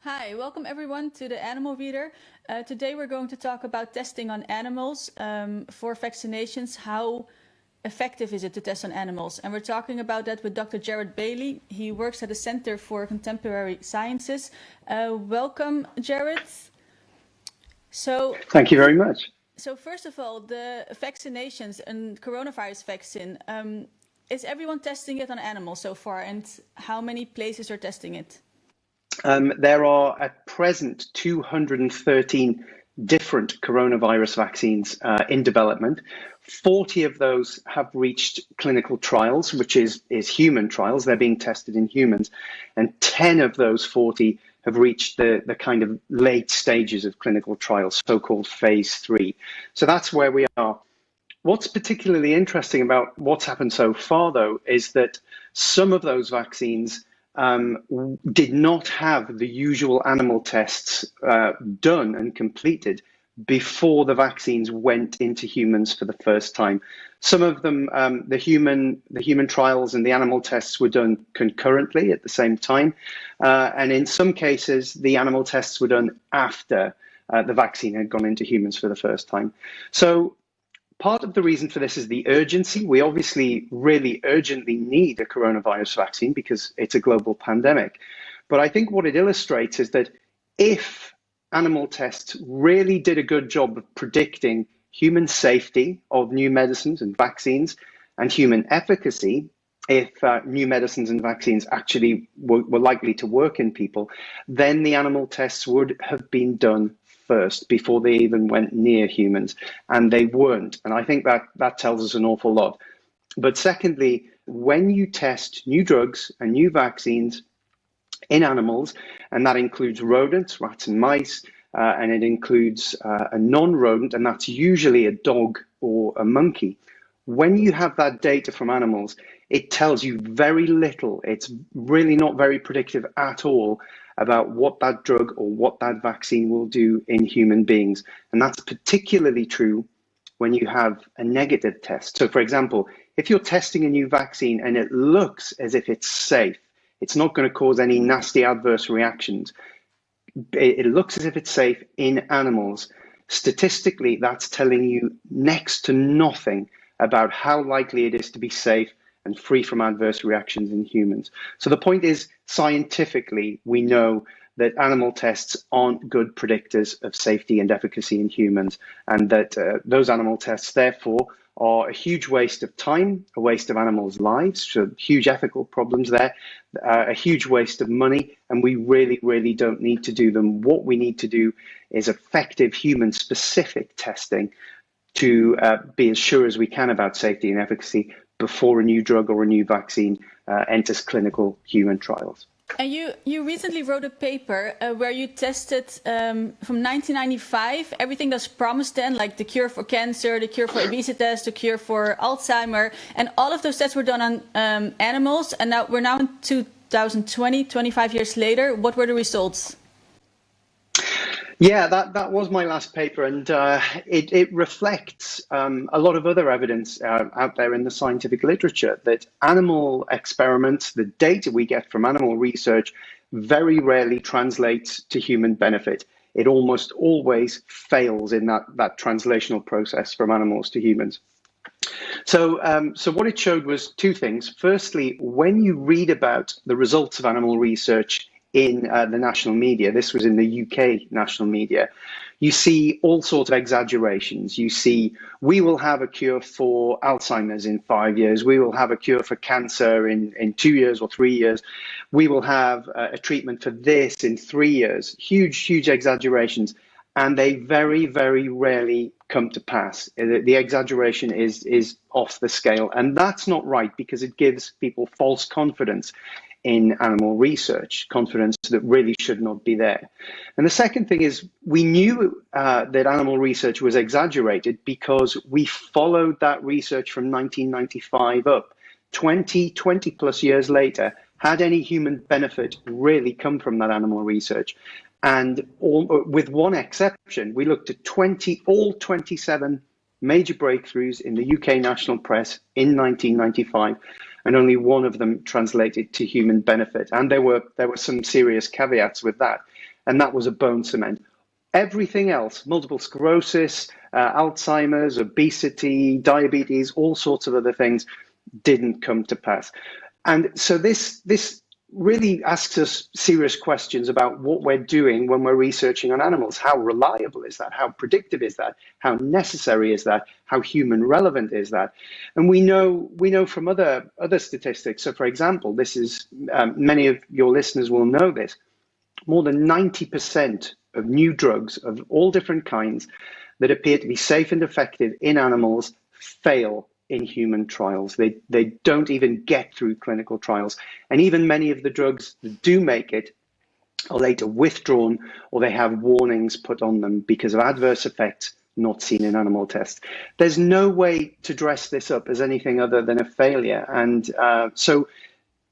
Hi, welcome everyone to the Animal Reader. Today we're going to talk about testing on animals for vaccinations. How effective is it to test on animals? And we're talking about that with Dr. Jarrod Bailey. He works at the Center for Contemporary Sciences. Welcome, Jarrod. Thank you very much. So first of all, the vaccinations and coronavirus vaccine, is everyone testing it on animals so far? And how many places are testing it? There are at present 213 different coronavirus vaccines in development. 40 of those have reached clinical trials, which is human trials. They're being tested in humans. And 10 of those 40 have reached the kind of late stages of clinical trials, so-called phase 3. So that's where we are. What's particularly interesting about what's happened so far, though, is that some of those vaccines did not have the usual animal tests done and completed before the vaccines went into humans for the first time. Some of them, the human trials and the animal tests were done concurrently at the same time. And in some cases, the animal tests were done after the vaccine had gone into humans for the first time. So part of the reason for this is the urgency. We obviously really urgently need a coronavirus vaccine because it's a global pandemic. But I think what it illustrates is that if animal tests really did a good job of predicting human safety of new medicines and vaccines and human efficacy, if new medicines and vaccines actually were likely to work in people, then the animal tests would have been done first before they even went near humans, and they weren't. And I think that tells us an awful lot. But secondly, when you test new drugs and new vaccines in animals, and that includes rodents, rats and mice, and it includes a non-rodent, and that's usually a dog or a monkey. When you have that data from animals, it tells you very little. It's really not very predictive at all about what that drug or what that vaccine will do in human beings. And that's particularly true when you have a negative test. So for example, if you're testing a new vaccine and it looks as if it's safe, it's not going to cause any nasty adverse reactions, it looks as if it's safe in animals, statistically, that's telling you next to nothing about how likely it is to be safe and free from adverse reactions in humans. So the point is, scientifically, we know that animal tests aren't good predictors of safety and efficacy in humans, and that those animal tests, therefore, are a huge waste of time, a waste of animals' lives, so huge ethical problems there, a huge waste of money, and we really, really don't need to do them. What we need to do is effective human-specific testing to be as sure as we can about safety and efficacy before a new drug or a new vaccine enters clinical human trials. And you recently wrote a paper where you tested from 1995 everything that's promised then, like the cure for cancer, the cure for obesity, the cure for Alzheimer, and all of those tests were done on animals. And now we're in 2020, 25 years later. What were the results? Yeah, that was my last paper, and it reflects a lot of other evidence out there in the scientific literature that animal experiments, the data we get from animal research, very rarely translates to human benefit. It almost always fails in that translational process from animals to humans. So what it showed was two things. Firstly, when you read about the results of animal research in the national media, this was in the UK national media, you see all sorts of exaggerations. You see, we will have a cure for Alzheimer's in 5 years. We will have a cure for cancer in 2 years or 3 years. We will have a treatment for this in 3 years. Huge exaggerations. And they very, very rarely come to pass. The exaggeration is off the scale. And that's not right, because it gives people false confidence in animal research, confidence that really should not be there. And the second thing is, we knew that animal research was exaggerated because we followed that research from 1995 up. 20 plus years later, had any human benefit really come from that animal research? And with one exception, we looked at all 27 major breakthroughs in the UK national press in 1995, and only one of them translated to human benefit. And there were some serious caveats with that. and that was a bone cement. Everything else, multiple sclerosis, Alzheimer's, obesity, diabetes, all sorts of other things didn't come to pass. And so this really asks us serious questions about what we're doing when we're researching on animals. How reliable is that? How predictive is that? How necessary is that? How human relevant is that? And we know from other statistics. So, for example, this is many of your listeners will know this. More than 90% of new drugs of all different kinds that appear to be safe and effective in animals fail in human trials. They don't even get through clinical trials. And even many of the drugs that do make it are later withdrawn, or they have warnings put on them because of adverse effects not seen in animal tests. There's no way to dress this up as anything other than a failure. And so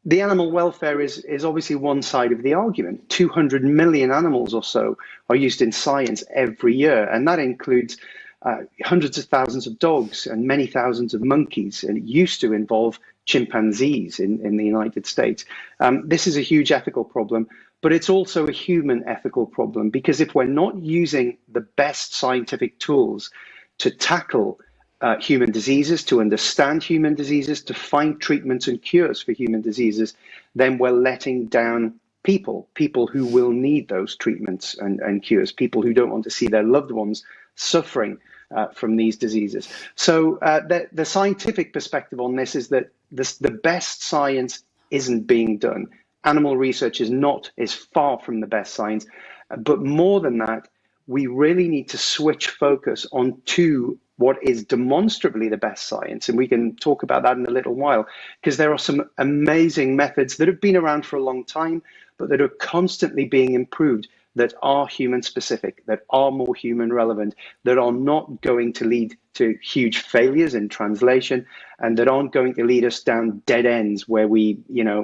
the animal welfare is obviously one side of the argument. 200 million animals or so are used in science every year, and that includes hundreds of thousands of dogs and many thousands of monkeys, and it used to involve chimpanzees in the United States. This is a huge ethical problem, but it's also a human ethical problem, because if we're not using the best scientific tools to tackle human diseases, to understand human diseases, to find treatments and cures for human diseases, then we're letting down people who will need those treatments and cures, people who don't want to see their loved ones suffering from these diseases. So the scientific perspective on this is that the best science isn't being done. Animal research is far from the best science, but more than that, we really need to switch focus onto what is demonstrably the best science. And we can talk about that in a little while, because there are some amazing methods that have been around for a long time, but that are constantly being improved, that are human specific, that are more human relevant, that are not going to lead to huge failures in translation, and that aren't going to lead us down dead ends where we,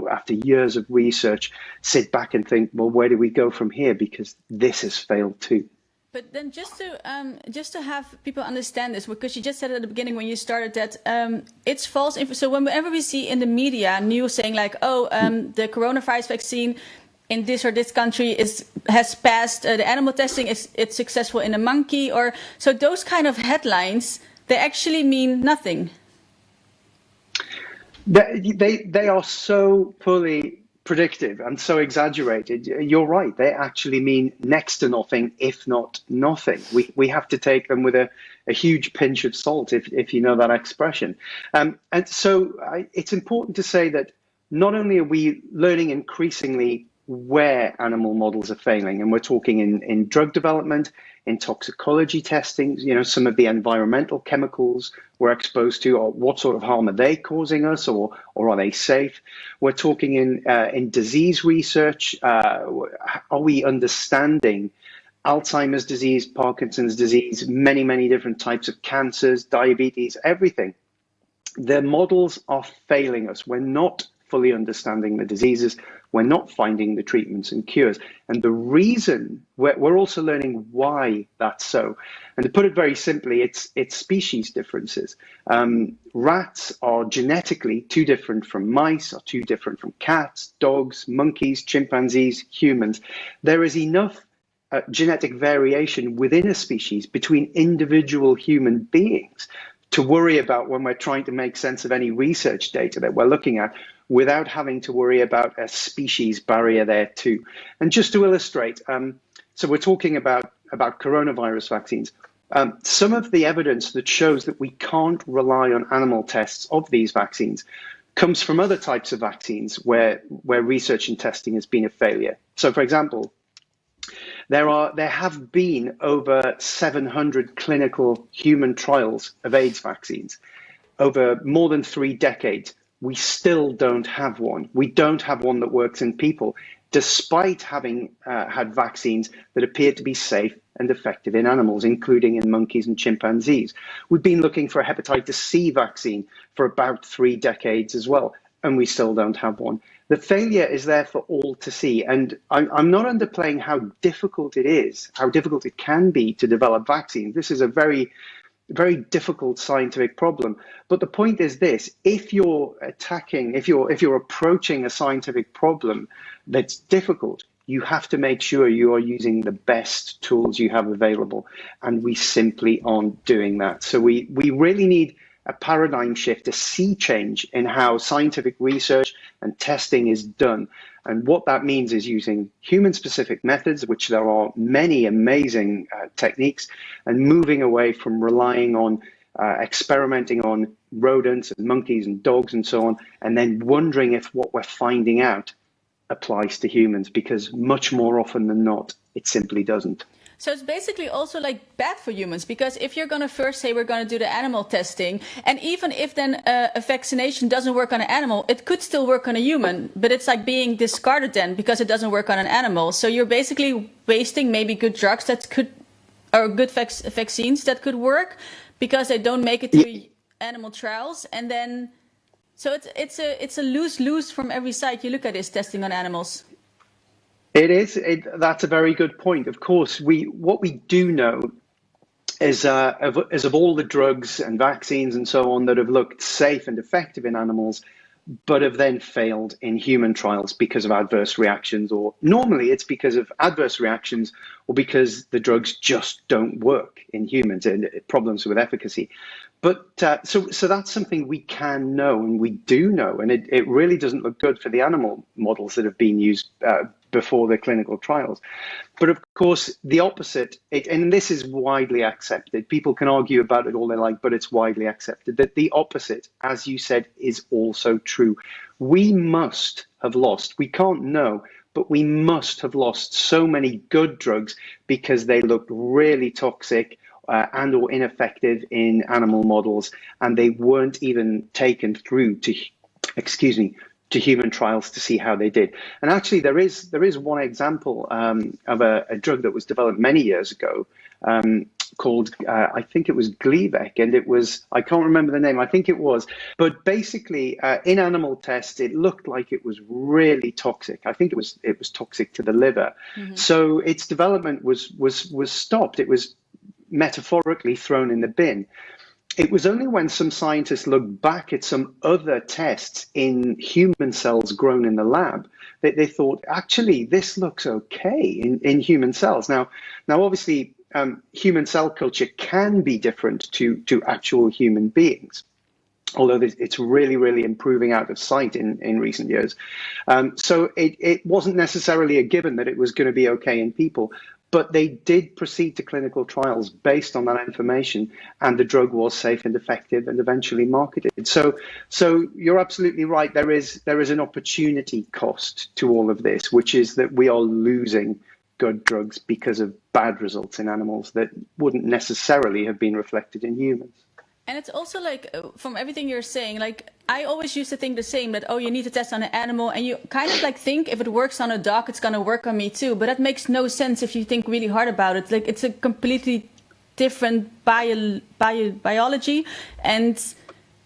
after years of research, sit back and think, well, where do we go from here? Because this has failed too. But then just to have people understand this, because you just said at the beginning when you started that it's false info. So whenever we see in the media news saying like, the coronavirus vaccine in this or this country has passed the animal testing, it's successful in a monkey, or so those kind of headlines, they actually mean nothing. They are so poorly predictive and so exaggerated. You're right. They actually mean next to nothing, if not nothing. We have to take them with a huge pinch of salt, if you know that expression. And so it's important to say that not only are we learning increasingly where animal models are failing, and we're talking in drug development, in toxicology testing, some of the environmental chemicals we're exposed to, or what sort of harm are they causing us, or are they safe? We're talking in disease research. Are we understanding Alzheimer's disease, Parkinson's disease, many, many different types of cancers, diabetes, everything? The models are failing us. We're not fully understanding the diseases. We're not finding the treatments and cures. And the reason, we're also learning why that's so. And to put it very simply, it's species differences. Rats are genetically too different from mice, or too different from cats, dogs, monkeys, chimpanzees, humans. There is enough genetic variation within a species between individual human beings to worry about when we're trying to make sense of any research data that we're looking at, without having to worry about a species barrier there too. And just to illustrate, so we're talking about coronavirus vaccines. Some of the evidence that shows that we can't rely on animal tests of these vaccines comes from other types of vaccines where research and testing has been a failure. So, for example, there have been over 700 clinical human trials of AIDS vaccines over more than 3 decades. We still don't have one. We don't have one that works in people, despite having had vaccines that appear to be safe and effective in animals, including in monkeys and chimpanzees. We've been looking for a hepatitis C vaccine for about 3 decades as well, and we still don't have one. The failure is there for all to see. And I'm not underplaying how difficult it is, how difficult it can be to develop vaccines. This is a very difficult scientific problem. But the point is this: if you're approaching a scientific problem that's difficult, you have to make sure you are using the best tools you have available. And we simply aren't doing that. So we really need a paradigm shift, a sea change in how scientific research and testing is done. And what that means is using human-specific methods, which there are many amazing techniques, and moving away from relying on experimenting on rodents and monkeys and dogs and so on, and then wondering if what we're finding out applies to humans, because much more often than not, it simply doesn't. So it's basically also like bad for humans, because if you're going to first say we're going to do the animal testing, and even if then a vaccination doesn't work on an animal, it could still work on a human, but it's like being discarded then because it doesn't work on an animal. So you're basically wasting maybe good drugs that could, or good vaccines that could work, because they don't make it through animal trials. And then, so it's a lose-lose from every side you look at this testing on animals. It is. That's a very good point. Of course, what we do know is of all the drugs and vaccines and so on that have looked safe and effective in animals, but have then failed in human trials because of adverse reactions, or normally it's because of adverse reactions or because the drugs just don't work in humans and problems with efficacy. But so that's something we can know, and we do know, and it really doesn't look good for the animal models that have been used before the clinical trials. But of course, the opposite, and this is widely accepted, people can argue about it all they like, but it's widely accepted, that the opposite, as you said, is also true. We must have lost, we can't know, but we must have lost so many good drugs because they looked really toxic and or ineffective in animal models, and they weren't even taken through to human trials to see how they did. And actually, there is one example of a drug that was developed many years ago called, I think it was Gleevec, and it was, I can't remember the name, I think it was, but basically in animal tests, it looked like it was really toxic. I think it was toxic to the liver. Mm-hmm. So its development was stopped. It was metaphorically thrown in the bin. It was only when some scientists looked back at some other tests in human cells grown in the lab that they thought, actually, this looks okay in human cells. Now, obviously, human cell culture can be different to actual human beings, although it's really, really improving out of sight in recent years. So it wasn't necessarily a given that it was going to be okay in people. But they did proceed to clinical trials based on that information, and the drug was safe and effective and eventually marketed. So you're absolutely right. There is an opportunity cost to all of this, which is that we are losing good drugs because of bad results in animals that wouldn't necessarily have been reflected in humans. And it's also like, from everything you're saying, like I always used to think the same, that, oh, you need to test on an animal, and you kind of like think if it works on a dog, it's going to work on me too. But that makes no sense if you think really hard about it. Like it's a completely different biology. And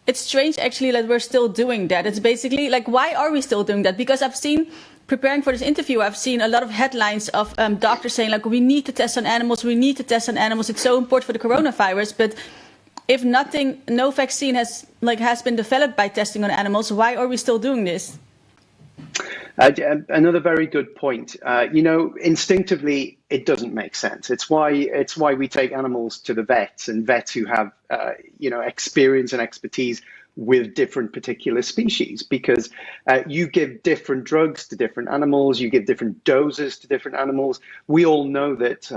it's strange actually that we're still doing that. It's basically like, why are we still doing that? Because I've seen, preparing for this interview, I've seen a lot of headlines of doctors saying like, we need to test on animals. We need to test on animals. It's so important for the coronavirus. But if no vaccine has been developed by testing on animals, why are we still doing this? Another very good point. Instinctively, it doesn't make sense. It's why we take animals to the vets, and vets who have experience and expertise with different particular species, because you give different drugs to different animals, you give different doses to different animals. We all know that.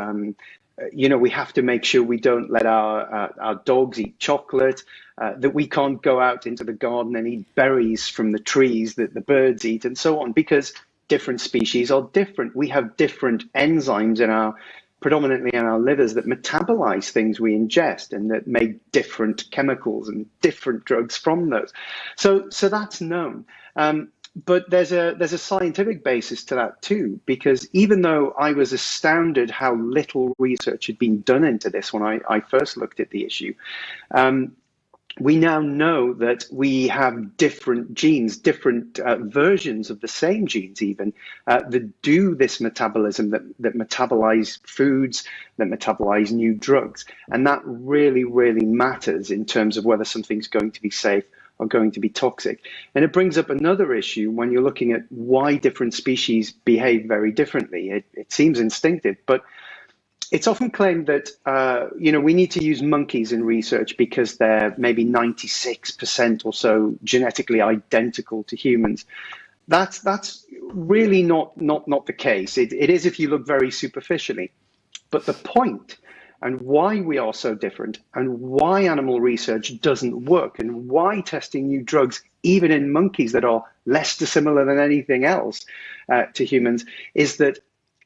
We have to make sure we don't let our dogs eat chocolate, that we can't go out into the garden and eat berries from the trees that the birds eat, and so on, because different species are different. We have different enzymes predominantly in our livers that metabolize things we ingest and that make different chemicals and different drugs from those. So that's known. But there's a scientific basis to that too, because even though I was astounded how little research had been done into this when I first looked at the issue, we now know that we have different genes, different versions of the same genes even, that do this metabolism, that metabolize foods, that metabolize new drugs. And that really, really matters in terms of whether something's going to be safe are going to be toxic. And it brings up another issue when you're looking at why different species behave very differently. It seems instinctive, but it's often claimed that we need to use monkeys in research because they're maybe 96% or so genetically identical to humans. That's really not the case. It is if you look very superficially. But the point and why we are so different and why animal research doesn't work and why testing new drugs, even in monkeys that are less dissimilar than anything else to humans, is that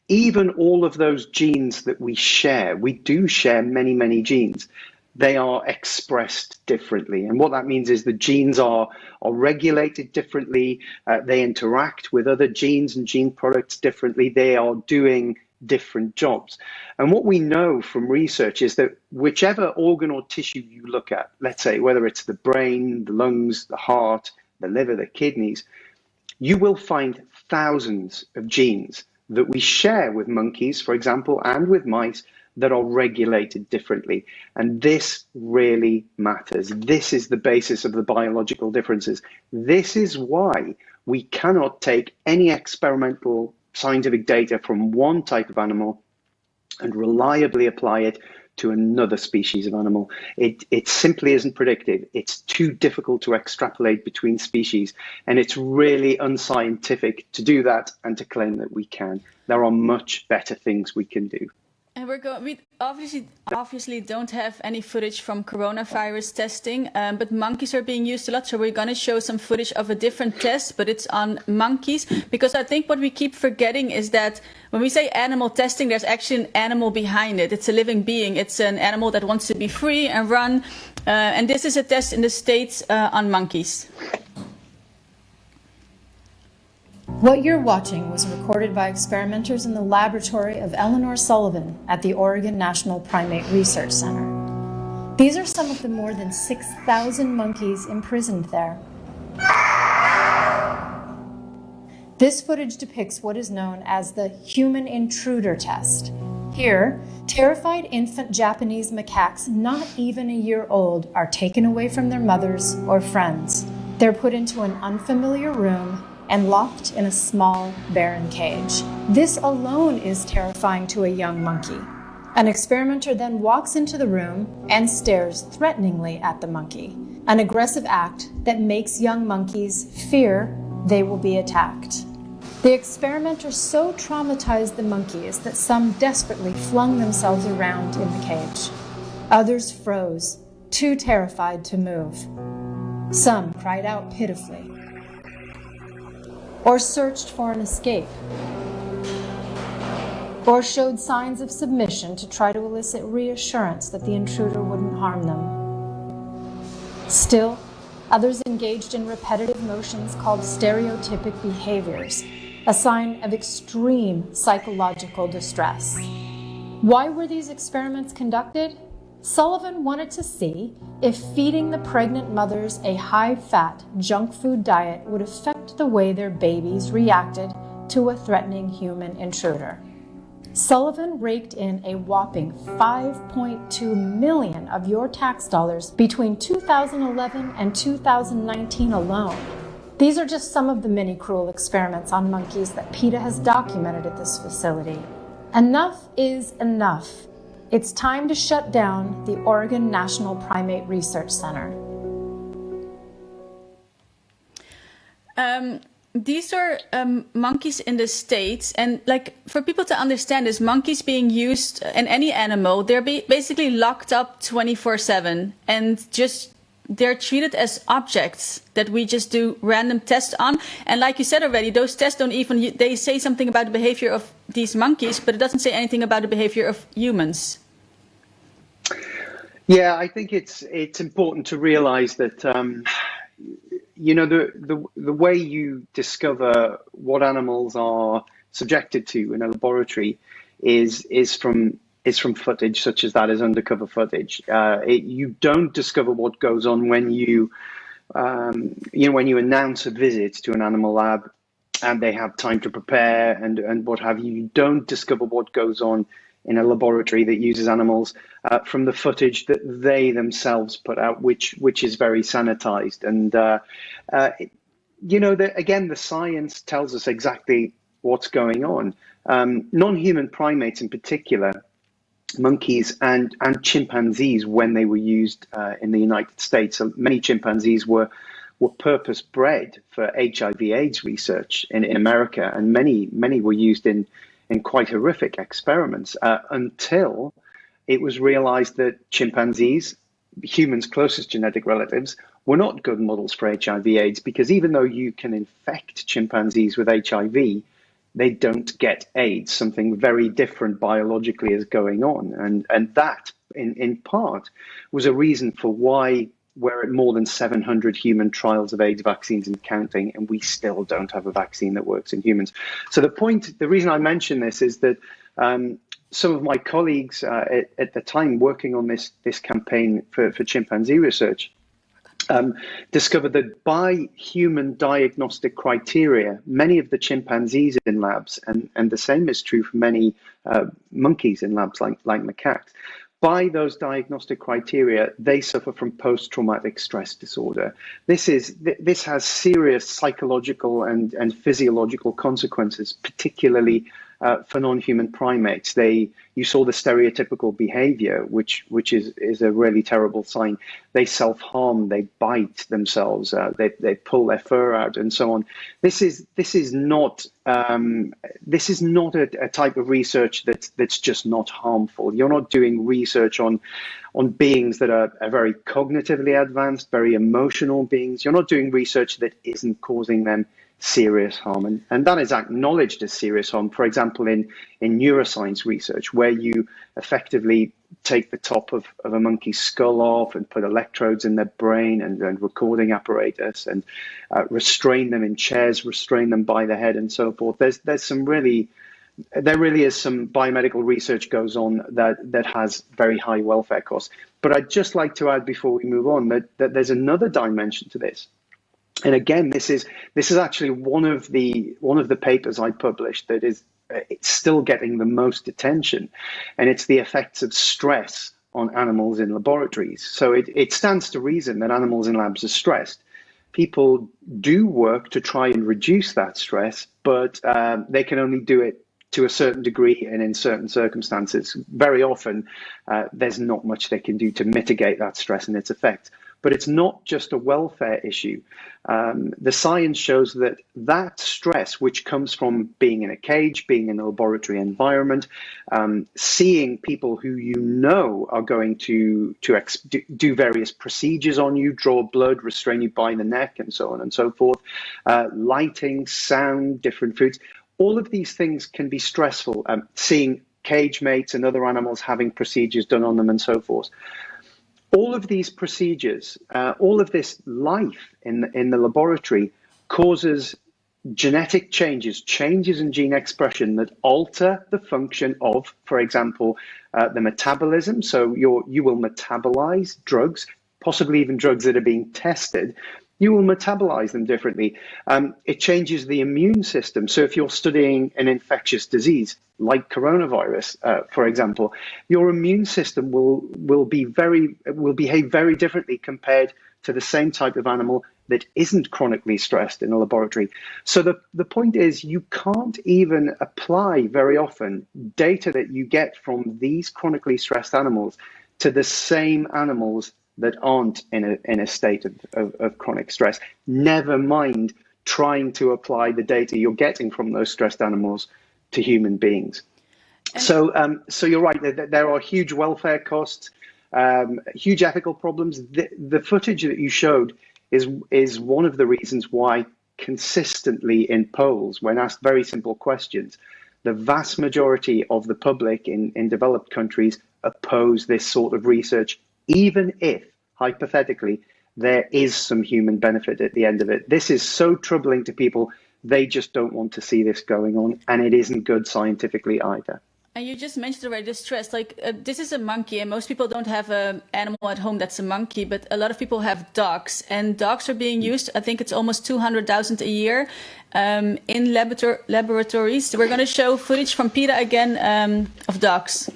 even all of those genes that we do share many, many genes. They are expressed differently. And what that means is the genes are regulated differently. They interact with other genes and gene products differently. They are doing different jobs. And what we know from research is that whichever organ or tissue you look at, let's say whether it's the brain, the lungs, the heart, the liver, the kidneys, you will find thousands of genes that we share with monkeys, for example, and with mice that are regulated differently. And this really matters. This is the basis of the biological differences. This is why we cannot take any experimental scientific data from one type of animal and reliably apply it to another species of animal. It simply isn't predictive. It's too difficult to extrapolate between species, and it's really unscientific to do that and to claim that we can. There are much better things we can do. And we obviously don't have any footage from coronavirus testing, but monkeys are being used a lot. So we're going to show some footage of a different test, but it's on monkeys. Because I think what we keep forgetting is that when we say animal testing, there's actually an animal behind it. It's a living being. It's an animal that wants to be free and run. And this is a test in the States on monkeys. What you're watching was recorded by experimenters in the laboratory of Eleanor Sullivan at the Oregon National Primate Research Center. These are some of the more than 6,000 monkeys imprisoned there. This footage depicts what is known as the human intruder test. Here, terrified infant Japanese macaques not even a year old are taken away from their mothers or friends. They're put into an unfamiliar room and locked in a small, barren cage. This alone is terrifying to a young monkey. An experimenter then walks into the room and stares threateningly at the monkey, an aggressive act that makes young monkeys fear they will be attacked. The experimenter so traumatized the monkeys that some desperately flung themselves around in the cage. Others froze, too terrified to move. Some cried out pitifully, or searched for an escape, or showed signs of submission to try to elicit reassurance that the intruder wouldn't harm them. Still, others engaged in repetitive motions called stereotypic behaviors, a sign of extreme psychological distress. Why were these experiments conducted? Sullivan wanted to see if feeding the pregnant mothers a high-fat junk food diet would affect the way their babies reacted to a threatening human intruder. Sullivan raked in a whopping $5.2 million of your tax dollars between 2011 and 2019 alone. These are just some of the many cruel experiments on monkeys that PETA has documented at this facility. Enough is enough. It's time to shut down the Oregon National Primate Research Center. These are monkeys in the States, and for people to understand this, monkeys being used in any animal, they're basically locked up 24/7, and they're treated as objects that we just do random tests on. And like you said already, those tests they say something about the behavior of these monkeys, but it doesn't say anything about the behavior of humans. Yeah, I think it's important to realize that the way you discover what animals are subjected to in a laboratory is from footage such as that, is undercover footage. You don't discover what goes on when you announce a visit to an animal lab and they have time to prepare and what have you. You don't discover what goes on in a laboratory that uses animals from the footage that they themselves put out, which is very sanitized. And again, the science tells us exactly what's going on. Non-human primates in particular, monkeys and chimpanzees, when they were used in the United States, so many chimpanzees were purpose bred for HIV/AIDS research in America, and many were used in quite horrific experiments until it was realized that chimpanzees, humans' closest genetic relatives, were not good models for HIV/AIDS, because even though you can infect chimpanzees with HIV, they don't get AIDS. Something very different biologically is going on. And that, in part, was a reason for why we're at more than 700 human trials of AIDS vaccines and counting, and we still don't have a vaccine that works in humans. So the reason I mention this is that some of my colleagues at the time working on this campaign for chimpanzee research discovered that by human diagnostic criteria, many of the chimpanzees in labs, and the same is true for many monkeys in labs like macaques, by those diagnostic criteria, they suffer from post-traumatic stress disorder. This has serious psychological and physiological consequences, particularly for non-human primates. You saw the stereotypical behavior, which is a really terrible sign. They self-harm, they bite themselves, they pull their fur out, and so on. This is not a type of research that's just not harmful. You're not doing research on beings that are very cognitively advanced, very emotional beings. You're not doing research that isn't causing them serious harm, and that is acknowledged as serious harm. For example, in neuroscience research, where you effectively take the top of a monkey's skull off and put electrodes in their brain and recording apparatus, and restrain them in chairs, restrain them by the head, and so forth. There really is some biomedical research goes on that has very high welfare costs. But I'd just like to add before we move on that there's another dimension to this. And again, this is actually one of the papers I published that is it's still getting the most attention, and it's the effects of stress on animals in laboratories. So it stands to reason that animals in labs are stressed. People do work to try and reduce that stress, but they can only do it to a certain degree and in certain circumstances. Very often, there's not much they can do to mitigate that stress and its effects. But it's not just a welfare issue. The science shows that stress, which comes from being in a cage, being in a laboratory environment, seeing people who you know are going to do various procedures on you, draw blood, restrain you by the neck, and so on and so forth, lighting, sound, different foods, all of these things can be stressful. Seeing cage mates and other animals having procedures done on them and so forth. All of these procedures, all of this life in the laboratory causes genetic changes in gene expression that alter the function of, for example, the metabolism. So you will metabolize drugs, possibly even drugs that are being tested. You will metabolize them differently. It changes the immune system. So if you're studying an infectious disease like coronavirus, for example, your immune system will behave very differently compared to the same type of animal that isn't chronically stressed in a laboratory. So the point is, you can't even apply very often data that you get from these chronically stressed animals to the same animals that aren't in a state of chronic stress. Never mind trying to apply the data you're getting from those stressed animals to human beings. So you're right. There are huge welfare costs, huge ethical problems. The footage that you showed is one of the reasons why consistently in polls, when asked very simple questions, the vast majority of the public in developed countries oppose this sort of research, even if, hypothetically, there is some human benefit at the end of it. This is so troubling to people, they just don't want to see this going on, and it isn't good scientifically either. And you just mentioned already the stress. Like this is a monkey, and most people don't have an animal at home that's a monkey, but a lot of people have dogs, and dogs are being used. I think it's almost 200,000 a year in laboratories. So we're going to show footage from PETA again of dogs.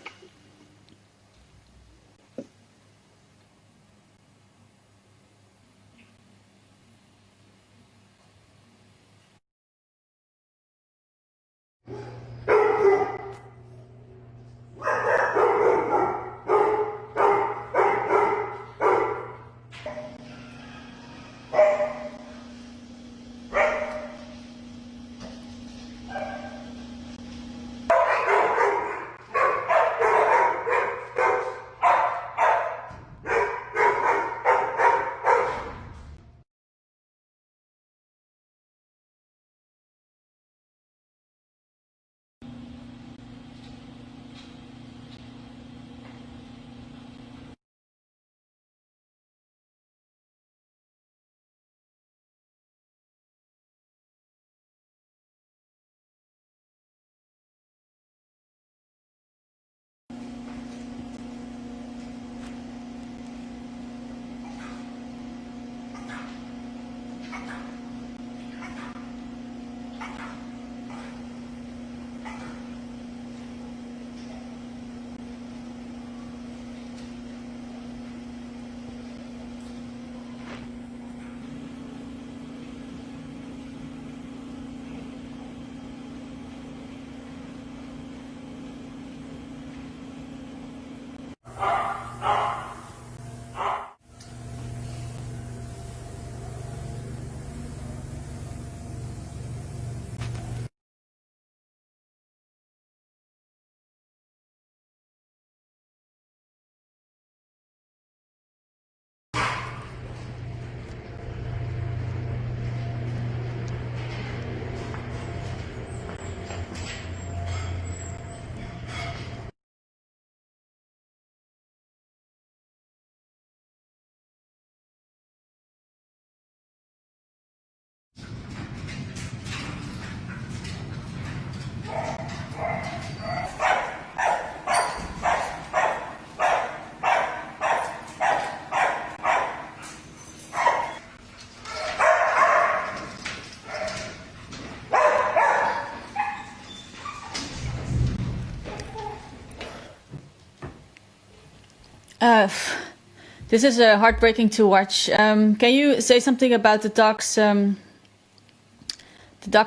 This is heartbreaking to watch. Can you say something about the dog's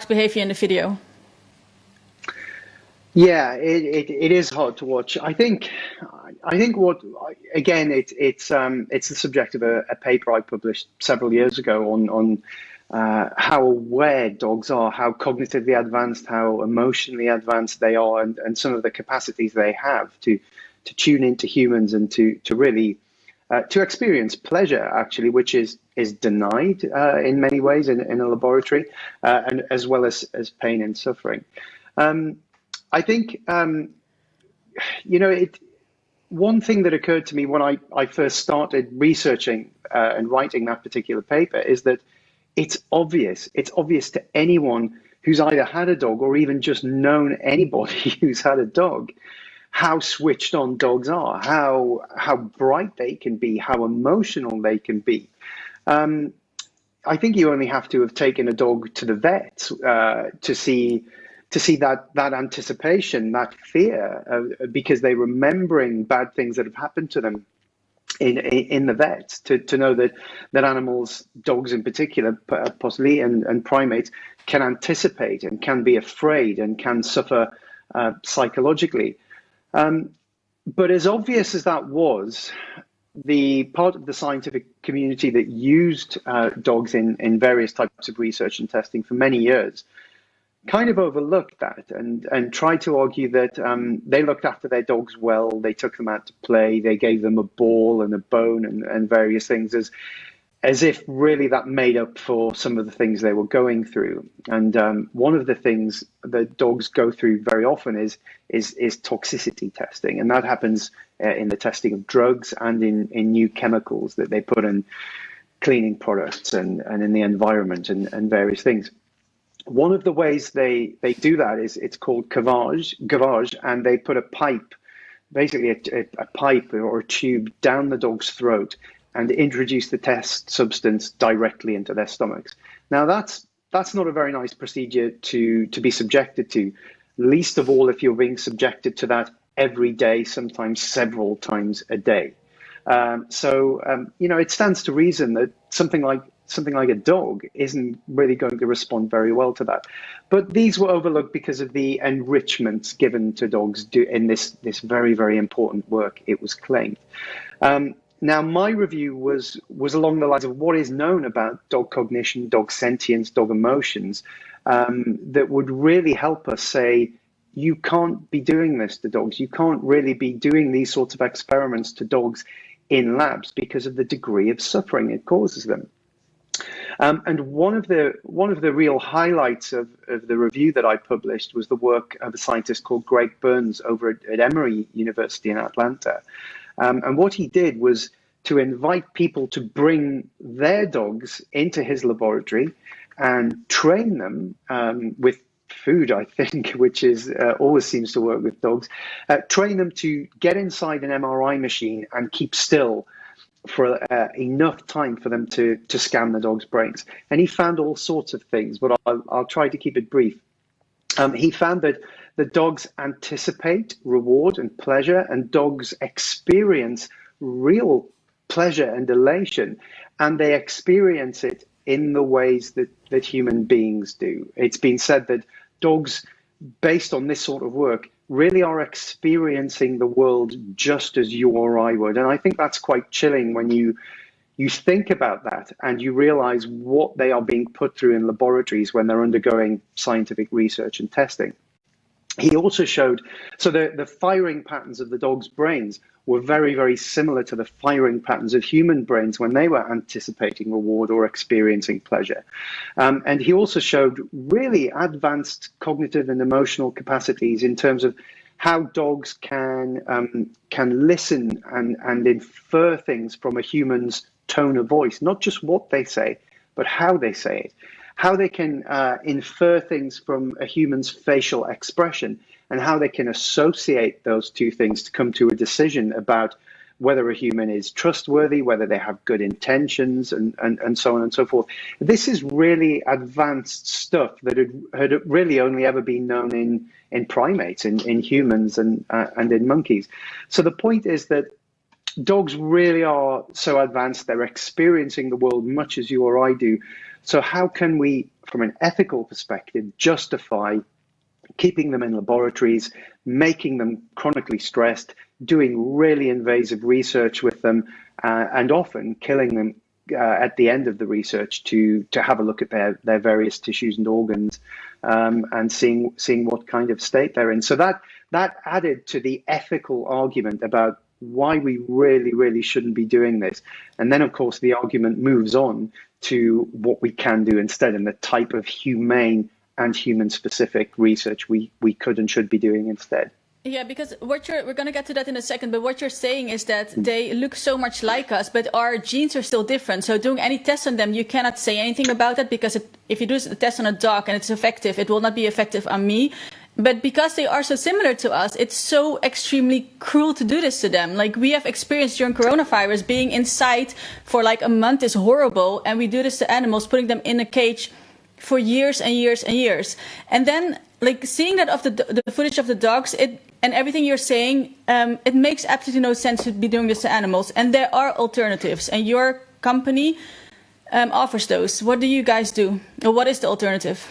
behavior in the video? Yeah, it is hard to watch. I think what again it's the subject of a paper I published several years ago on how aware dogs are, how cognitively advanced, how emotionally advanced they are, and some of the capacities they have to tune into humans and to really to experience pleasure, actually, which is denied in many ways in a laboratory, and as well as pain and suffering. I think one thing that occurred to me when I first started researching and writing that particular paper is that it's obvious to anyone who's either had a dog or even just known anybody who's had a dog how switched on dogs are, how bright they can be, how emotional they can be. I think you only have to have taken a dog to the vet to see that anticipation, that fear, because they're remembering bad things that have happened to them in the vet, to know that animals, dogs in particular, possibly, and primates, can anticipate and can be afraid and can suffer psychologically. But as obvious as that was, the part of the scientific community that used dogs in various types of research and testing for many years kind of overlooked that and tried to argue that they looked after their dogs well, they took them out to play, they gave them a ball and a bone and various things as if really that made up for some of the things they were going through. And one of the things that dogs go through very often is toxicity testing, and that happens in the testing of drugs and in new chemicals that they put in cleaning products and in the environment and various things. One of the ways they do that is it's called gavage, and they put a pipe, basically a pipe or a tube down the dog's throat and introduce the test substance directly into their stomachs. Now that's not a very nice procedure to be subjected to, least of all if you're being subjected to that every day, sometimes several times a day. It stands to reason that something like a dog isn't really going to respond very well to that. But these were overlooked because of the enrichments given to dogs in this very, very important work, it was claimed. Now, my review was along the lines of what is known about dog cognition, dog sentience, dog emotions, that would really help us say, you can't be doing this to dogs. You can't really be doing these sorts of experiments to dogs in labs because of the degree of suffering it causes them. And one of the real highlights of the review that I published was the work of a scientist called Greg Burns over at Emory University in Atlanta. And what he did was to invite people to bring their dogs into his laboratory and train them with food, I think, which is always seems to work with dogs, train them to get inside an MRI machine and keep still for enough time for them to scan the dog's brains. And he found all sorts of things, but I'll try to keep it brief. He found that the dogs anticipate reward and pleasure, and dogs experience real pleasure and elation, and they experience it in the ways that human beings do. It's been said that dogs, based on this sort of work, really are experiencing the world just as you or I would. And I think that's quite chilling when you think about that and you realize what they are being put through in laboratories when they're undergoing scientific research and testing. He also showed, so the firing patterns of the dog's brains were very, very similar to the firing patterns of human brains when they were anticipating reward or experiencing pleasure. And he also showed really advanced cognitive and emotional capacities in terms of how dogs can listen and infer things from a human's tone of voice, not just what they say, but how they say it. How they can infer things from a human's facial expression, and how they can associate those two things to come to a decision about whether a human is trustworthy, whether they have good intentions, and so on and so forth. This is really advanced stuff that had really only ever been known in primates, in humans and in monkeys. So the point is that dogs really are so advanced, they're experiencing the world much as you or I do. So how can we, from an ethical perspective, justify keeping them in laboratories, making them chronically stressed, doing really invasive research with them, and often killing them at the end of the research to have a look at their various tissues and organs, and seeing what kind of state they're in. So that added to the ethical argument about why we really, really shouldn't be doing this. And then, of course, the argument moves on to what we can do instead and the type of humane and human-specific research we could and should be doing instead. Yeah, because we're going to get to that in a second, but what you're saying is that they look so much like us, but our genes are still different. So doing any tests on them, you cannot say anything about it, because if you do a test on a dog and it's effective, it will not be effective on me. But because they are so similar to us, it's so extremely cruel to do this to them. Like, we have experienced during coronavirus, being inside for like a month is horrible. And we do this to animals, putting them in a cage for years and years and years. And then, like, seeing that of the footage of the dogs, and everything you're saying, it makes absolutely no sense to be doing this to animals. And there are alternatives, and your company offers those. What do you guys do? Or what is the alternative?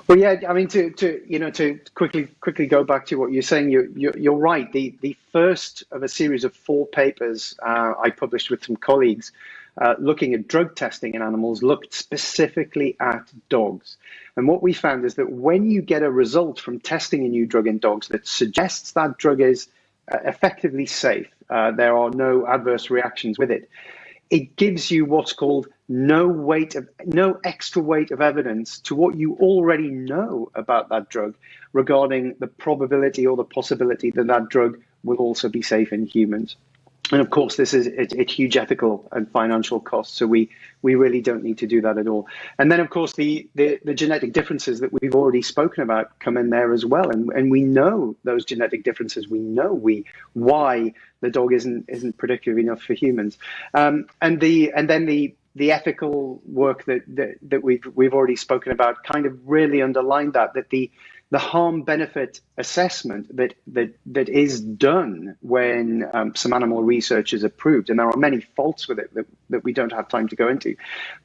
Well, yeah, I mean, to quickly go back to what you're saying, you're right. The first of a series of 4 papers I published with some colleagues looking at drug testing in animals looked specifically at dogs. And what we found is that when you get a result from testing a new drug in dogs that suggests that drug is effectively safe, there are no adverse reactions with it, it gives you what's called no extra weight of evidence to what you already know about that drug regarding the probability or the possibility that that drug will also be safe in humans. And of course, this is it's huge ethical and financial costs. So we really don't need to do that at all. And then, of course, the genetic differences that we've already spoken about come in there as well. And we know those genetic differences. We know why the dog isn't predictive enough for humans. And then the ethical work that we've already spoken about kind of really underlined that the harm benefit assessment that is done when some animal research is approved, and there are many faults with it that we don't have time to go into.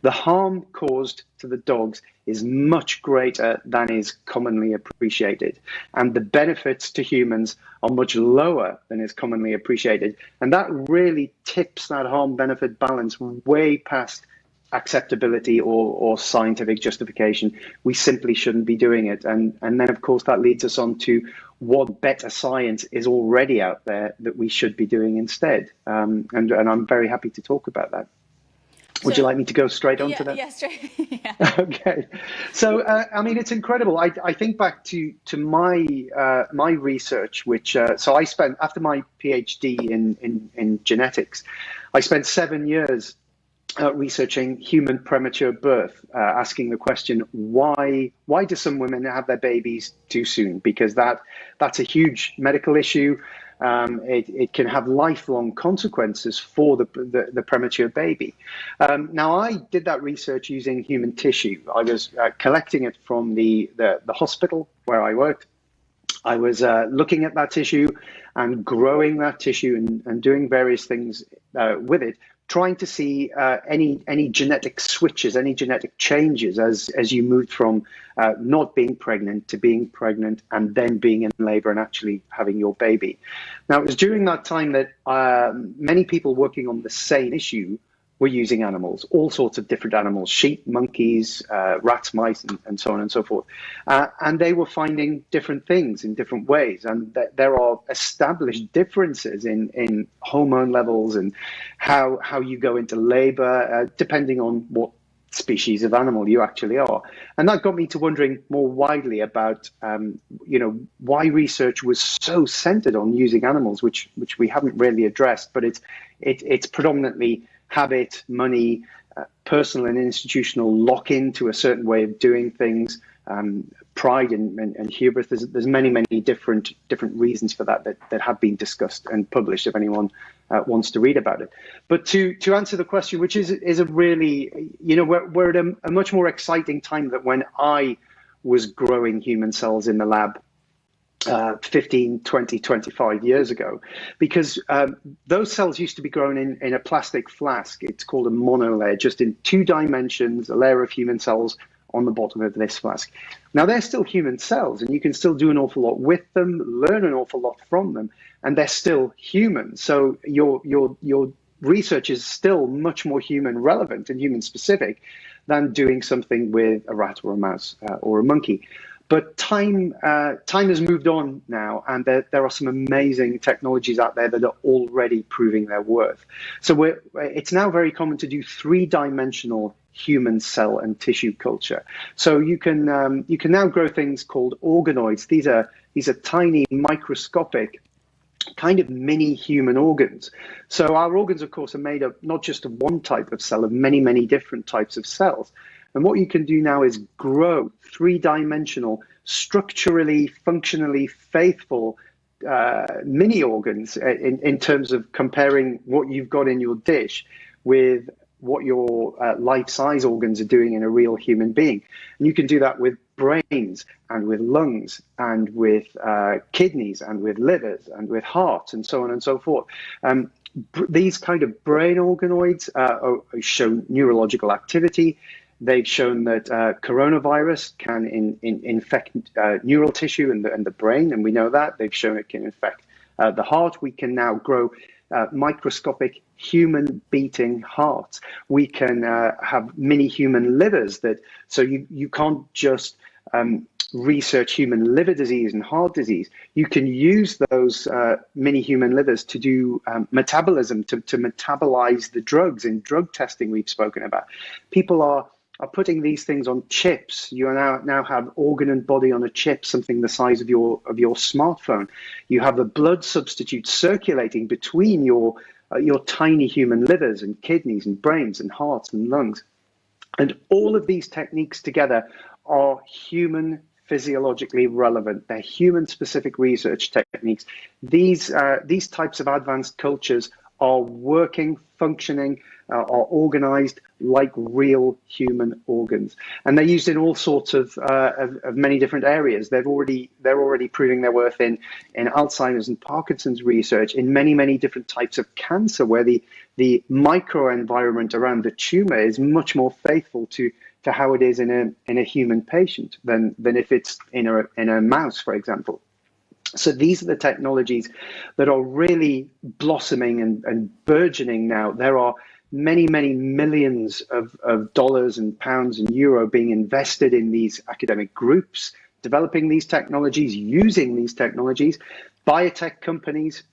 The harm caused to the dogs is much greater than is commonly appreciated, and the benefits to humans are much lower than is commonly appreciated, and that really tips that harm benefit balance way past acceptability or scientific justification. We simply shouldn't be doing it. And then, of course, that leads us on to what better science is already out there that we should be doing instead. And I'm very happy to talk about that. Would you like me to go straight on to that? Yeah, straight. Yeah. Okay. So, I mean, it's incredible. I think back to my research, which, so I spent, after my PhD in genetics, I spent 7 years researching human premature birth, asking the question, why do some women have their babies too soon? Because that's a huge medical issue. It can have lifelong consequences for the premature baby. Now, I did that research using human tissue. I was collecting it from the hospital where I worked. I was looking at that tissue and growing that tissue and doing various things with it, trying to see any genetic switches, any genetic changes as you moved from not being pregnant to being pregnant and then being in labor and actually having your baby. Now, it was during that time that many people working on the same issue were using animals, all sorts of different animals, sheep, monkeys, rats, mice, and so on and so forth. And they were finding different things in different ways. And there are established differences in hormone levels and how you go into labor, depending on what species of animal you actually are. And that got me to wondering more widely about, why research was so centered on using animals, which we haven't really addressed, but it's predominantly habit, money, personal and institutional lock-in to a certain way of doing things, pride and hubris. There's many different reasons for that have been discussed and published if anyone wants to read about it. But to answer the question, which is a really, we're at a much more exciting time than when I was growing human cells in the lab 15, 20, 25 years ago, because those cells used to be grown in a plastic flask. It's called a monolayer, just in 2 dimensions, a layer of human cells on the bottom of this flask. Now, they're still human cells, and you can still do an awful lot with them, learn an awful lot from them, and they're still human. So your research is still much more human relevant and human specific than doing something with a rat or a mouse or a monkey. But time has moved on now, and there are some amazing technologies out there that are already proving their worth. So it's now very common to do 3-dimensional human cell and tissue culture. So you can now grow things called organoids. These are tiny, microscopic, kind of mini human organs. So our organs, of course, are made up not just of one type of cell, of many different types of cells. And what you can do now is grow 3-dimensional, structurally, functionally faithful mini organs in terms of comparing what you've got in your dish with what your life-size organs are doing in a real human being. And you can do that with brains and with lungs and with kidneys and with livers and with hearts and so on and so forth. These kind of brain organoids show neurological activity. They've shown that coronavirus can infect neural tissue and the brain, and we know that. They've shown it can infect the heart. We can now grow microscopic human beating hearts. We can have mini human livers so you can't just research human liver disease and heart disease. You can use those mini human livers to do metabolism, to metabolize the drugs in drug testing we've spoken about. People are putting these things on chips. You now have organ and body on a chip, something the size of your smartphone. You have a blood substitute circulating between your your tiny human livers and kidneys and brains and hearts and lungs. And all of these techniques together are human physiologically relevant. They're human specific research techniques. These types of advanced cultures are working, functioning, are organized like real human organs, and they're used in all sorts of many different areas. They're already proving their worth in Alzheimer's and Parkinson's research, in many different types of cancer, where the microenvironment around the tumor is much more faithful to how it is in a human patient than if it's in a mouse, for example. So these are the technologies that are really blossoming and burgeoning now. There are many millions of dollars and pounds and euro being invested in these academic groups, developing these technologies, using these technologies, biotech companies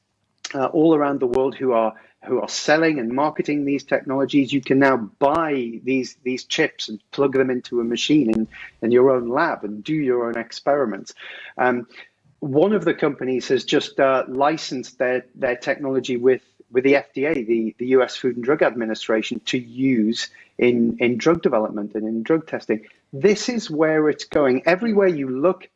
all around the world who are selling and marketing these technologies. You can now buy these chips and plug them into a machine in your own lab and do your own experiments. One of the companies has just licensed their technology with the FDA, the US Food and Drug Administration, to use in drug development and in drug testing. This is where it's going. Everywhere you look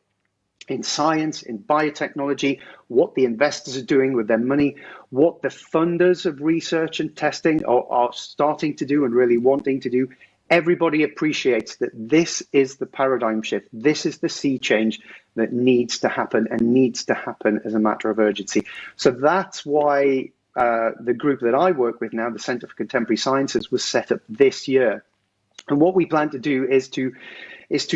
in science, in biotechnology, what the investors are doing with their money, what the funders of research and testing are starting to do and really wanting to do, everybody appreciates that this is the paradigm shift. This is the sea change that needs to happen, and needs to happen as a matter of urgency. So that's why the group that I work with now, the Center for Contemporary Sciences, was set up this year. And what we plan to do is to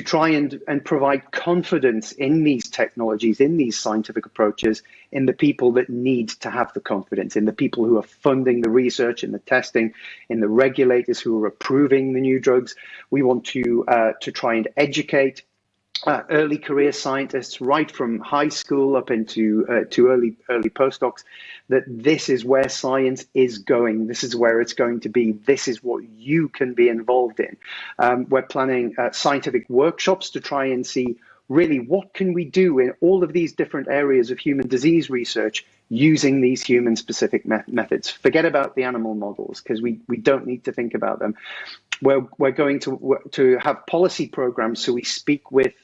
try and provide confidence in these technologies, in these scientific approaches, in the people that need to have the confidence, in the people who are funding the research and the testing, in the regulators who are approving the new drugs. We want to try and educate early career scientists, right from high school up into to early postdocs, that this is where science is going. This is where it's going to be. This is what you can be involved in. We're planning scientific workshops to try and see really what can we do in all of these different areas of human disease research using these human specific methods. Forget about the animal models, because we don't need to think about them. We're going to have policy programs, so we speak with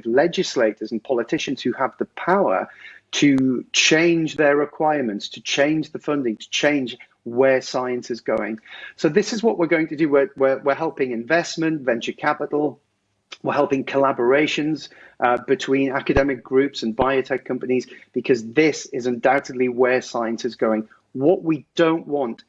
legislators and politicians who have the power to change their requirements, to change the funding, to change where science is going. So this is what we're going to do. We're helping investment, venture capital. We're helping collaborations between academic groups and biotech companies, because this is undoubtedly where science is going. What we don't want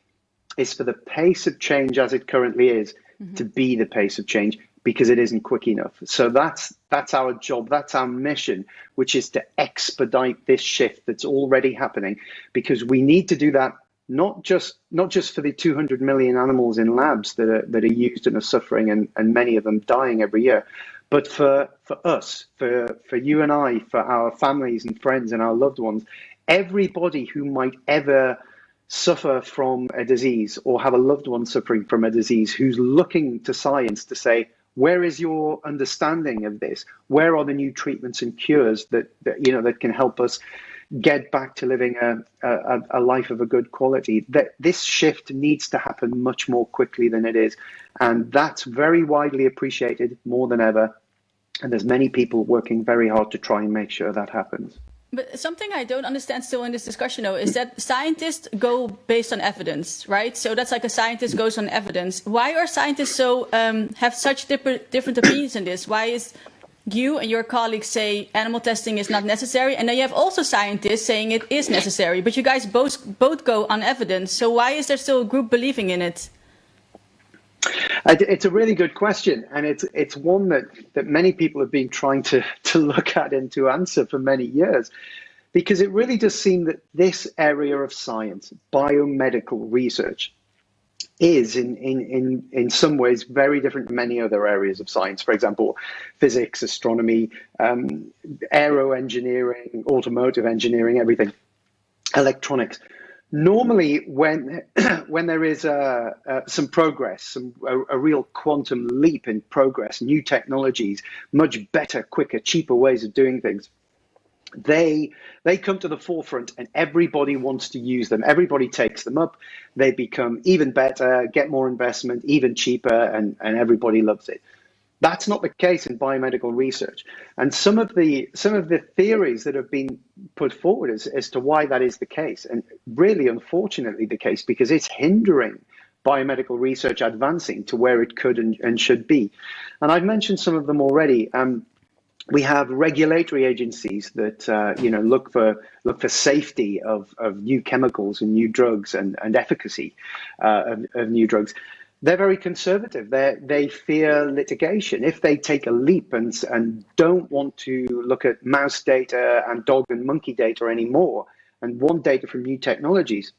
is for the pace of change as it currently is to be the pace of change, because it isn't quick enough. So that's our job, that's our mission, which is to expedite this shift that's already happening, because we need to do that not just for the 200 million animals in labs that are used and are suffering and many of them dying every year, but for us, for you and I, for our families and friends and our loved ones, everybody who might ever suffer from a disease or have a loved one suffering from a disease, who's looking to science to say, where is your understanding of this? Where are the new treatments and cures that can help us get back to living a life of a good quality? That this shift needs to happen much more quickly than it is, and that's very widely appreciated, more than ever. And there's many people working very hard to try and make sure that happens. But something I don't understand still in this discussion, though, is that scientists go based on evidence, right? So that's like a scientist goes on evidence. Why are scientists so have such different opinions in this? Why is you and your colleagues say animal testing is not necessary, and then you have also scientists saying it is necessary, but you guys both go on evidence. So why is there still a group believing in it? It's a really good question, and it's one that many people have been trying to look at and to answer for many years, because it really does seem that this area of science, biomedical research, is in some ways very different from many other areas of science. For example, physics, astronomy, aero engineering, automotive engineering, everything, electronics. Normally, when there is some progress, a real quantum leap in progress, new technologies, much better, quicker, cheaper ways of doing things, they come to the forefront and everybody wants to use them. Everybody takes them up. They become even better, get more investment, even cheaper, and everybody loves it. That's not the case in biomedical research. And some of the theories that have been put forward as to why that is the case, and really unfortunately the case, because it's hindering biomedical research advancing to where it could and should be. And I've mentioned some of them already. We have regulatory agencies that look for safety of new chemicals and new drugs and efficacy of new drugs. They're very conservative. They fear litigation. If they take a leap and don't want to look at mouse data and dog and monkey data anymore and want data from new technologies,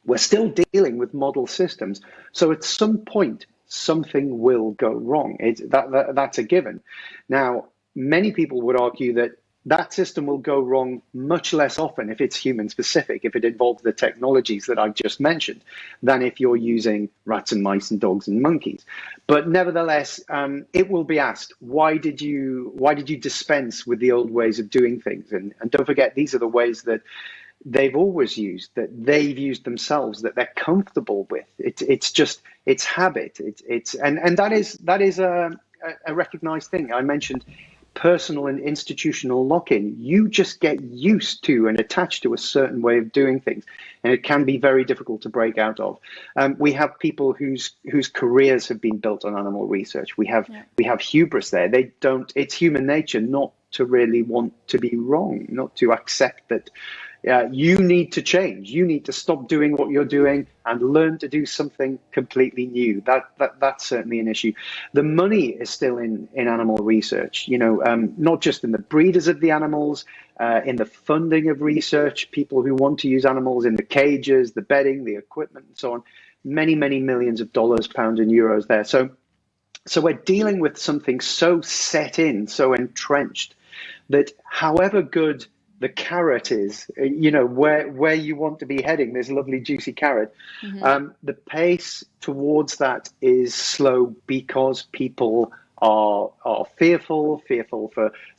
we're still dealing with model systems. So at some point, something will go wrong. That's a given. Now, many people would argue that that system will go wrong much less often if it's human specific, if it involves the technologies that I've just mentioned, than if you're using rats and mice and dogs and monkeys. But nevertheless, it will be asked, why did you dispense with the old ways of doing things? And don't forget, these are the ways that they've always used, that they've used themselves, that they're comfortable with. It's habit. And that is a recognized thing. I mentioned personal and institutional lock-in. You just get used to and attached to a certain way of doing things, and it can be very difficult to break out of. We have people whose careers have been built on animal research. We have hubris there. It's human nature not to really want to be wrong, not to accept that you need to change. You need to stop doing what you're doing and learn to do something completely new. That's certainly an issue. The money is still in animal research, not just in the breeders of the animals, in the funding of research, people who want to use animals in the cages, the bedding, the equipment, and so on. Many, many millions of dollars, pounds, and euros there. So we're dealing with something so set in, so entrenched, that however good the carrot is, where you want to be heading, this lovely juicy carrot, the pace towards that is slow because people are fearful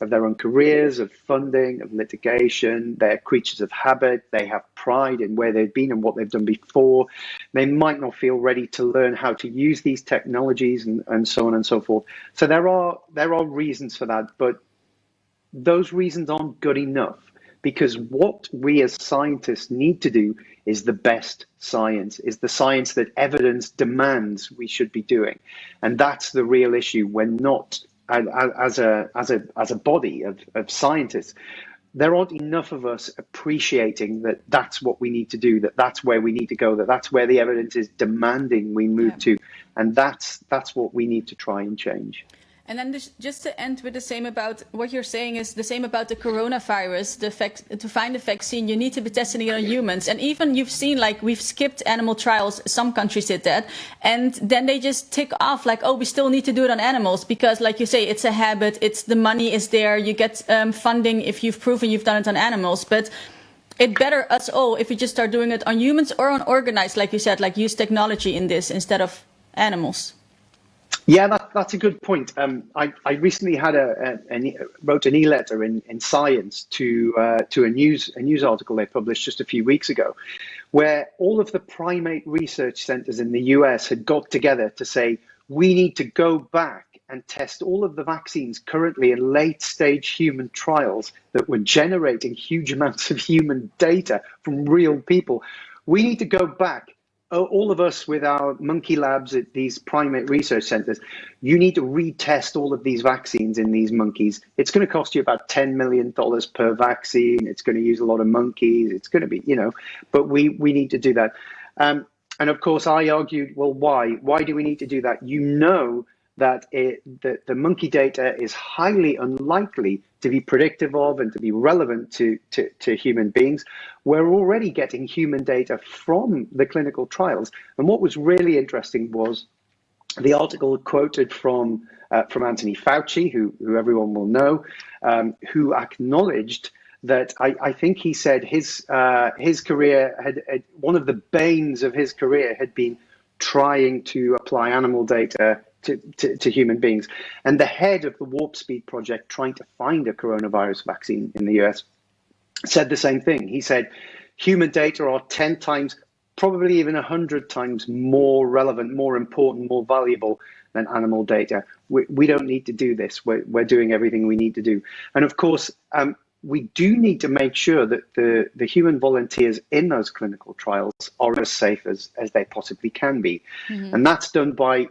of their own careers, of funding, of litigation. They're creatures of habit. They have pride in where they've been and what they've done before. They might not feel ready to learn how to use these technologies and so on and so forth. So there are reasons for that, but those reasons aren't good enough, because what we as scientists need to do is the best science, is the science that evidence demands we should be doing. And that's the real issue. We're not, as a body of scientists, there aren't enough of us appreciating that that's what we need to do, that that's where we need to go, that that's where the evidence is demanding we move to. And that's what we need to try and change. And then just to end with the same about what you're saying is the same about the coronavirus, to find a vaccine, you need to be testing it on humans. And even you've seen, like, we've skipped animal trials. Some countries did that. And then they just tick off like, oh, we still need to do it on animals because, like you say, it's a habit. It's the money is there. You get funding if you've proven you've done it on animals. But it better us all if we just start doing it on humans or on organized, like you said, like use technology in this instead of animals. Yeah, that's a good point. I recently wrote an e-letter in Science to a news article they published just a few weeks ago, where all of the primate research centers in the US had got together to say, we need to go back and test all of the vaccines currently in late stage human trials that were generating huge amounts of human data from real people. We need to go back. All of us with our monkey labs at these primate research centers, you need to retest all of these vaccines in these monkeys. It's going to cost you about $10 million per vaccine. It's going to use a lot of monkeys. It's going to be, but we need to do that. And of course, I argued, well, why? Why do we need to do that? That the monkey data is highly unlikely to be predictive of and to be relevant to human beings. We're already getting human data from the clinical trials. And what was really interesting was the article quoted from Anthony Fauci, who everyone will know, who acknowledged that I think he said his career had one of the banes of his career had been trying to apply animal data to human beings. And the head of the Warp Speed project trying to find a coronavirus vaccine in the US said the same thing. He said, human data are 10 times, probably even 100 times more relevant, more important, more valuable than animal data. We don't need to do this. We're doing everything we need to do. And of course, we do need to make sure that the human volunteers in those clinical trials are as safe as they possibly can be. And that's done by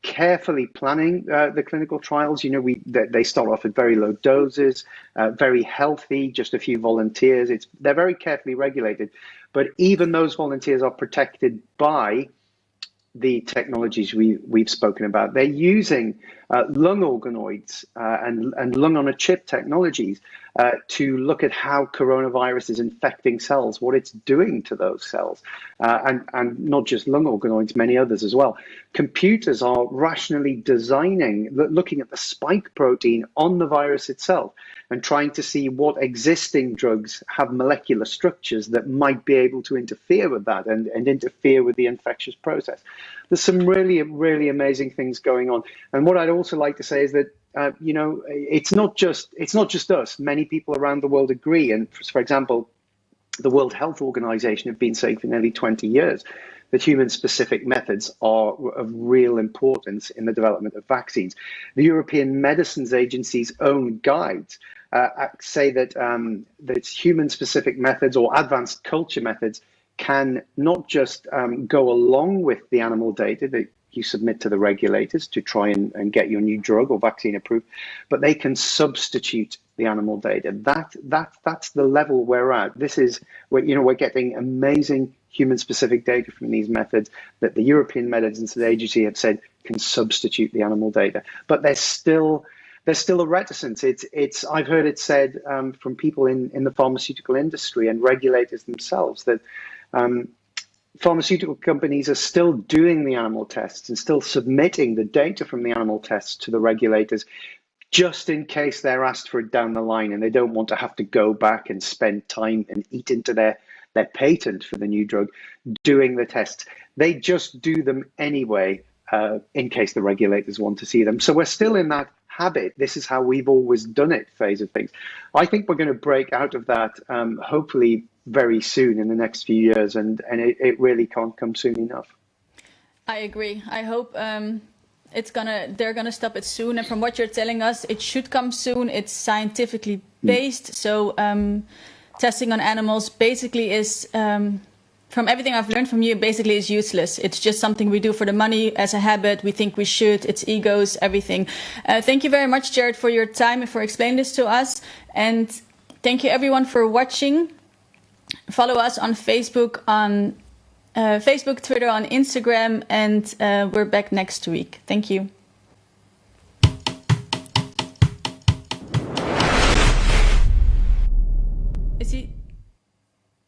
carefully planning the clinical trials. They start off at very low doses, very healthy, just a few volunteers. They're very carefully regulated, but even those volunteers are protected by the technologies we've spoken about. They're using lung organoids and lung on a chip technologies to look at how coronavirus is infecting cells, what it's doing to those cells, and not just lung organoids, many others as well. Computers are rationally designing, looking at the spike protein on the virus itself and trying to see what existing drugs have molecular structures that might be able to interfere with that and interfere with the infectious process. There's some really, really amazing things going on. And what I'd also like to say is that it's not just us. Many people around the world agree. And for example, the World Health Organization have been saying for nearly 20 years that human-specific methods are of real importance in the development of vaccines. The European Medicines Agency's own guides say that human-specific methods or advanced culture methods can not just go along with the animal data that you submit to the regulators to try and get your new drug or vaccine approved, but they can substitute the animal data. That's the level we're at. This is where we're getting amazing human-specific data from these methods that the European Medicines Agency have said can substitute the animal data. But there's still a reticence. I've heard it said from people in the pharmaceutical industry and regulators themselves that pharmaceutical companies are still doing the animal tests and still submitting the data from the animal tests to the regulators just in case they're asked for it down the line and they don't want to have to go back and spend time and eat into their patent for the new drug doing the tests. They just do them anyway in case the regulators want to see them. So we're still in that habit. This is how we've always done it phase of things. I think we're going to break out of that hopefully very soon in the next few years, and it really can't come soon enough. I agree. I hope they're gonna stop it soon. And from what you're telling us, it should come soon. It's scientifically based. So testing on animals basically is, from everything I've learned from you, basically is useless. It's just something we do for the money as a habit. We think we should. It's egos, everything. Thank you very much, Jarrod, for your time and for explaining this to us. And thank you everyone for watching. Follow us on Facebook, Twitter, on Instagram, and we're back next week. Thank you.